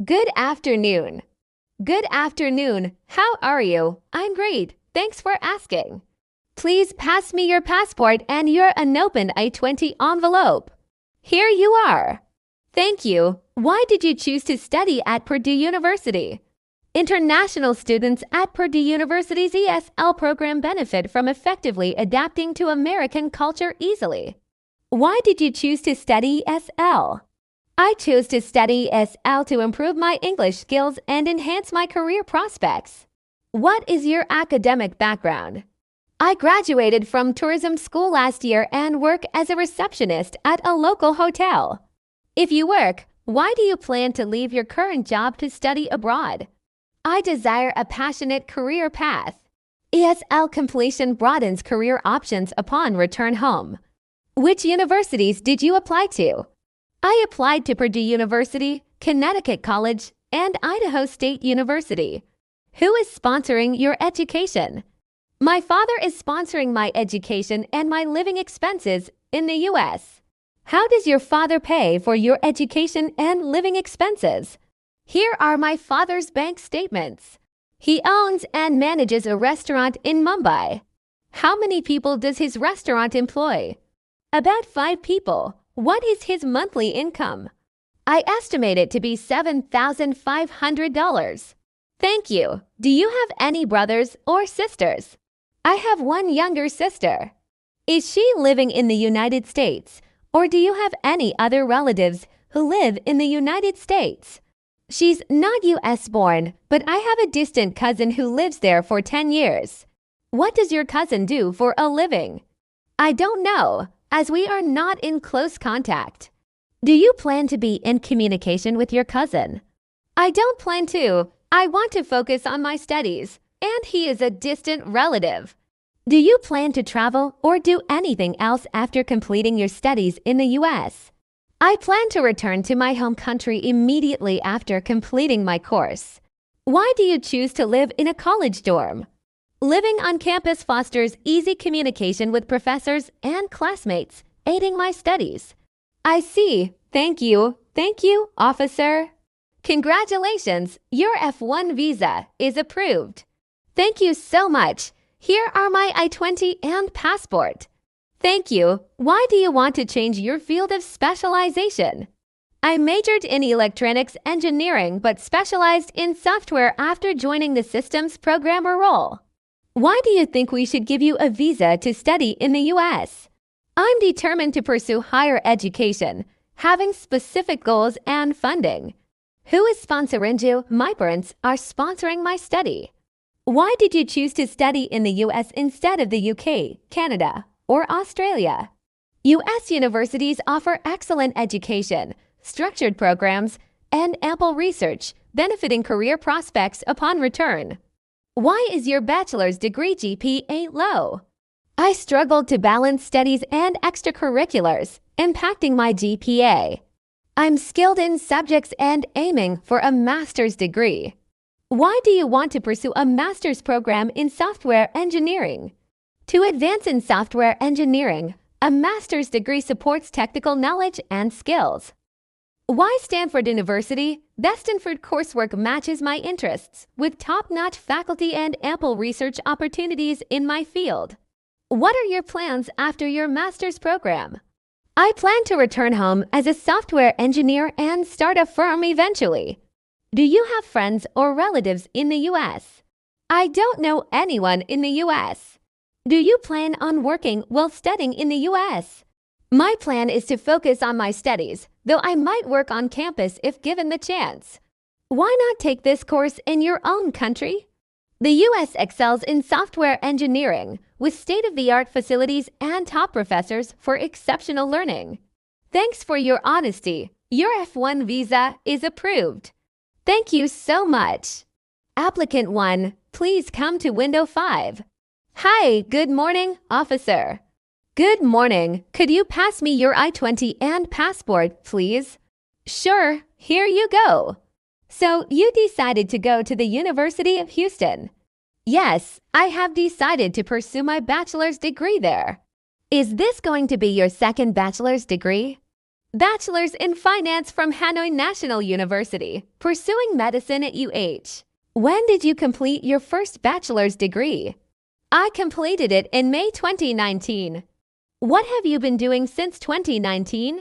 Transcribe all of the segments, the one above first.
Good afternoon. Good afternoon. How are you? I'm great. Thanks for asking. Please pass me your passport and your unopened I-20 envelope. Here you are. Thank you. Why did you choose to study at Purdue University? International students at Purdue University's ESL program benefit from effectively adapting to American culture easily. Why did you choose to study ESL? I chose to study ESL to improve my English skills and enhance my career prospects. What is your academic background? I graduated from tourism school last year and work as a receptionist at a local hotel. If you work, why do you plan to leave your current job to study abroad? I desire a passionate career path. ESL completion broadens career options upon return home. Which universities did you apply to? I applied to Purdue University, Connecticut College, and Idaho State University. Who is sponsoring your education? My father is sponsoring my education and my living expenses in the U.S. How does your father pay for your education and living expenses? Here are my father's bank statements. He owns and manages a restaurant in Mumbai. How many people does his restaurant employ? About 5 people. What is his monthly income? I estimate it to be $7,500. Thank you. Do you have any brothers or sisters? I have one younger sister. Is she living in the United States, or do you have any other relatives who live in the United States? She's not U.S. born, but I have a distant cousin who lives there for 10 years. What does your cousin do for a living? I don't know, as we are not in close contact. Do you plan to be in communication with your cousin? I don't plan to. I want to focus on my studies, and he is a distant relative. Do you plan to travel or do anything else after completing your studies in the U.S.? I plan to return to my home country immediately after completing my course. Why do you choose to live in a college dorm? Living on campus fosters easy communication with professors and classmates, aiding my studies. I see. Thank you. Thank you, officer. Congratulations, your F1 visa is approved. Thank you so much. Here are my I-20 and passport. Thank you. Why do you want to change your field of specialization? I majored in electronics engineering but specialized in software after joining the systems programmer role. Why do you think we should give you a visa to study in the U.S.? I'm determined to pursue higher education, having specific goals and funding. Who is sponsoring you? My parents are sponsoring my study. Why did you choose to study in the U.S. instead of the U.K., Canada, or Australia? U.S. universities offer excellent education, structured programs, and ample research, benefiting career prospects upon return. Why is your bachelor's degree GPA low? I struggled to balance studies and extracurriculars, impacting my GPA. I'm skilled in subjects and aiming for a master's degree. Why do you want to pursue a master's program in software engineering? To advance in software engineering, a master's degree supports technical knowledge and skills. Why Stanford University? Stanford coursework matches my interests with top-notch faculty and ample research opportunities in my field. What are your plans after your master's program? I plan to return home as a software engineer and start a firm eventually. Do you have friends or relatives in the U.S.? I don't know anyone in the U.S. Do you plan on working while studying in the U.S.? My plan is to focus on my studies, though I might work on campus if given the chance. Why not take this course in your own country? The U.S. excels in software engineering with state-of-the-art facilities and top professors for exceptional learning. Thanks for your honesty. Your F1 visa is approved. Thank you so much. Applicant 1, please come to window 5. Hi, good morning, officer. Good morning. Could you pass me your I-20 and passport, please? Sure, here you go. So you decided to go to the University of Houston. Yes, I have decided to pursue my bachelor's degree there. Is this going to be your second bachelor's degree? Bachelor's in Finance from Hanoi National University, pursuing medicine at UH. When did you complete your first bachelor's degree? I completed it in May 2019. What have you been doing since 2019?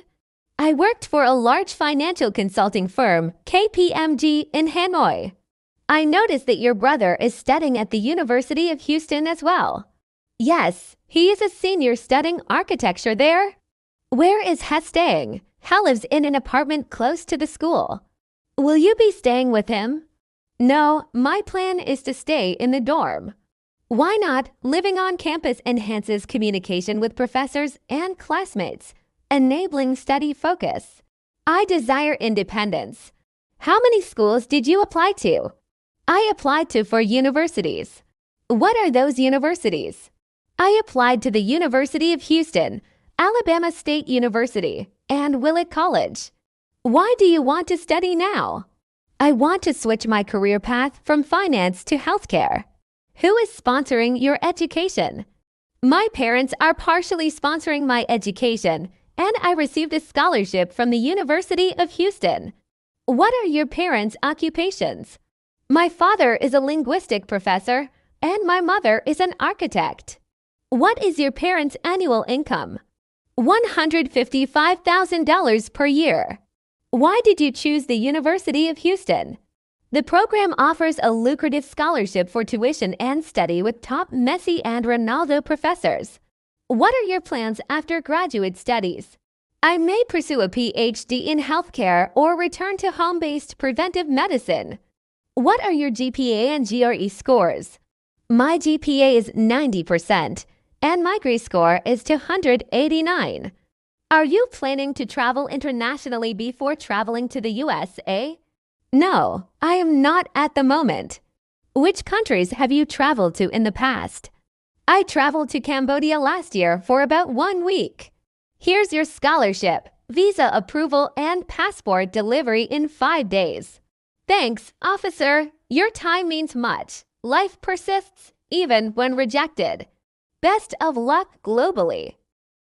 I worked for a large financial consulting firm, KPMG, in Hanoi. I noticed that your brother is studying at the University of Houston as well. Yes, he is a senior studying architecture there. Where is He staying? He lives in an apartment close to the school. Will you be staying with him? No, my plan is to stay in the dorm. Why not? Living on campus enhances communication with professors and classmates, enabling study focus. I desire independence. How many schools did you apply to? I applied to 4 universities. What are those universities? I applied to the University of Houston, Alabama State University, and Willett College. Why do you want to study now? I want to switch my career path from finance to healthcare. Who is sponsoring your education? My parents are partially sponsoring my education, and I received a scholarship from the University of Houston. What are your parents' occupations? My father is a linguistic professor, and my mother is an architect. What is your parents' annual income? $155,000 per year. Why did you choose the University of Houston? The program offers a lucrative scholarship for tuition and study with top Messi and Ronaldo professors. What are your plans after graduate studies? I may pursue a PhD in healthcare or return to home-based preventive medicine. What are your GPA and GRE scores? My GPA is 90%. And my GRE score is 289. Are you planning to travel internationally before traveling to the USA? No, I am not at the moment. Which countries have you traveled to in the past? I traveled to Cambodia last year for about 1 week. Here's your scholarship, visa approval, and passport delivery in 5 days. Thanks, officer. Your time means much. Life persists even when rejected. Best of luck globally.